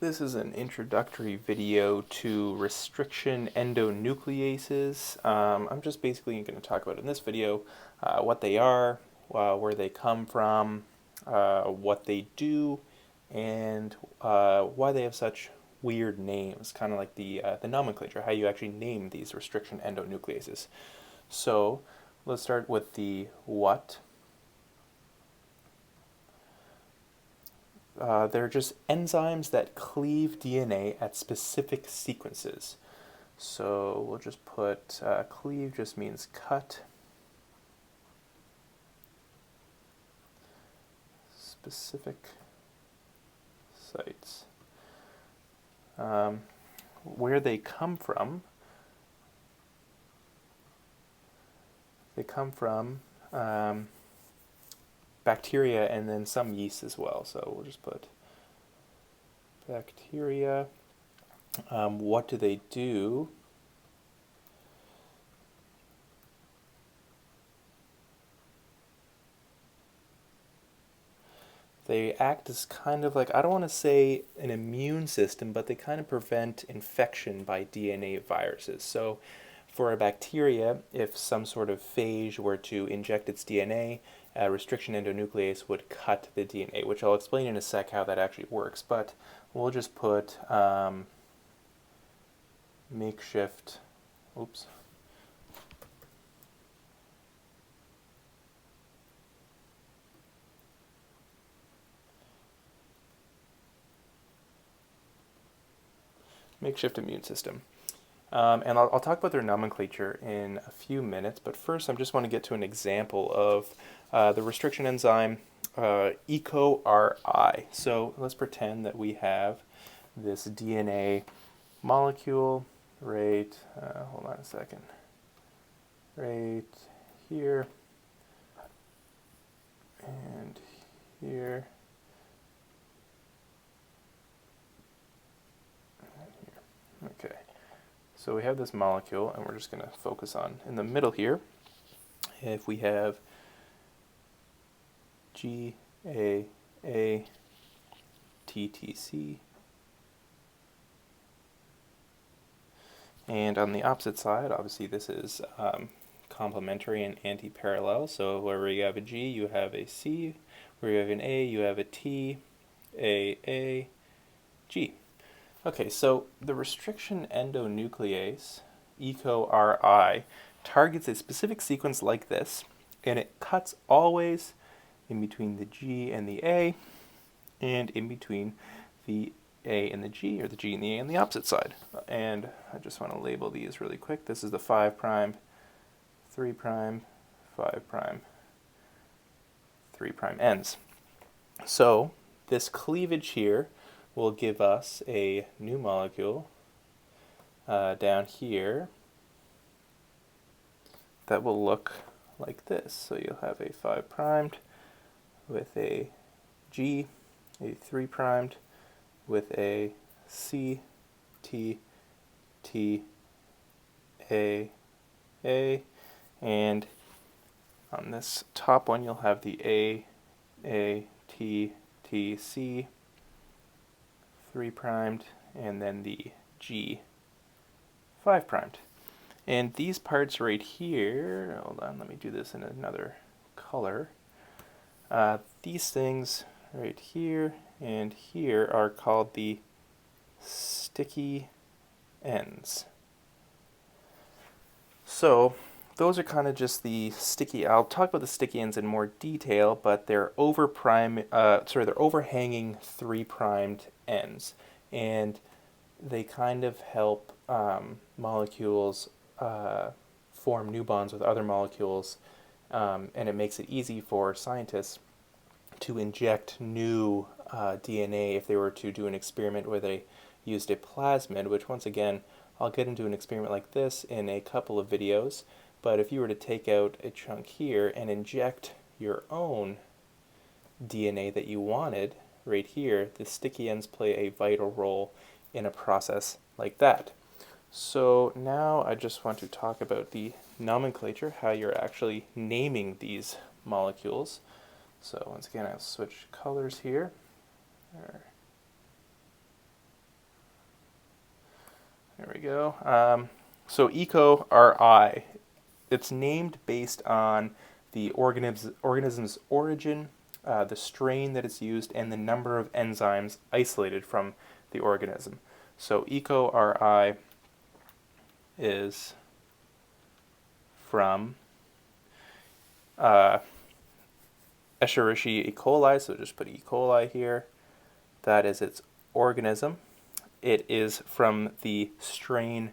This is an introductory video to restriction endonucleases. I'm just basically going to talk about in this video what they are, where they come from, what they do, and why they have such weird names, kind of like the nomenclature, how you actually name these restriction endonucleases. So let's start with the what. They're just enzymes that cleave DNA at specific sequences. So we'll just put cleave just means cut. Specific sites. Where they come from bacteria and then some yeast as well. So we'll just put bacteria. What do they do? They act as kind of like, I don't want to say an immune system, but they kind of prevent infection by DNA viruses. So for a bacteria, if some sort of phage were to inject its DNA, a restriction endonuclease would cut the DNA, which I'll explain in a sec how that actually works. But we'll just put makeshift, oops. Makeshift immune system. And I'll talk about their nomenclature in a few minutes, but first I just want to get to an example of the restriction enzyme EcoRI. So let's pretend that we have this DNA molecule right, hold on a second, right here and here. Okay, so we have this molecule, and we're just going to focus on in the middle here. If we have GAATTC, and on the opposite side, obviously this is complementary and anti-parallel. So wherever you have a G, you have a C. Where you have an A, you have a T, A, G. Okay, so the restriction endonuclease, EcoRI, targets a specific sequence like this, and it cuts always in between the G and the A, and in between the A and the G, or the G and the A on the opposite side. And I just want to label these really quick. This is the 5', 3', 5', 3' ends. So this cleavage here will give us a new molecule down here that will look like this. So you'll have a 5' with a G, a 3' with a C, T, T, A, and on this top one you'll have the A, T, T, C, 3', and then the G, 5'. And these parts right here, hold on, let me do this in another color. These things right here and here are called the sticky ends. So those are kind of just the sticky. I'll talk about the sticky ends in more detail, but they're they're overhanging 3' ends, and they kind of help molecules form new bonds with other molecules, and it makes it easy for scientists to inject new DNA if they were to do an experiment where they used a plasmid, which once again I'll get into an experiment like this in a couple of videos. But if you were to take out a chunk here and inject your own DNA that you wanted right here, the sticky ends play a vital role in a process like that. So now I just want to talk about the nomenclature, how you're actually naming these molecules. So once again, I'll switch colors here. There we go. So EcoRI, it's named based on the organism's origin, the strain that it's used, and the number of enzymes isolated from the organism. So EcoRI is from Escherichia E. coli, so just put E. coli here. That is its organism. It is from the strain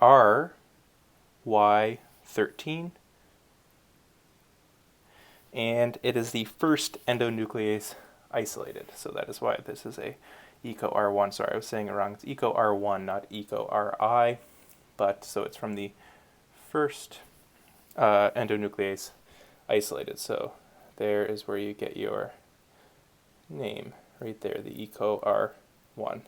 RY13, and it is the first endonuclease isolated. So that is why this is a EcoR1. Sorry, I was saying it wrong. It's EcoR1, not EcoRI. But so it's from the first endonuclease isolated. So there is where you get your name, right there, the EcoR1.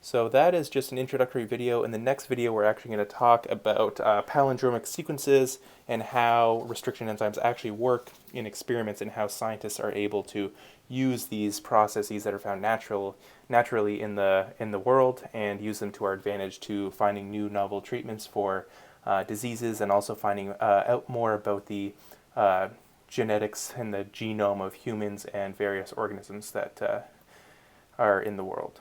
So that is just an introductory video. In the next video, we're actually going to talk about palindromic sequences and how restriction enzymes actually work in experiments and how scientists are able to use these processes that are found naturally in the world and use them to our advantage to finding new novel treatments for diseases and also finding out more about the genetics and the genome of humans and various organisms that are in the world.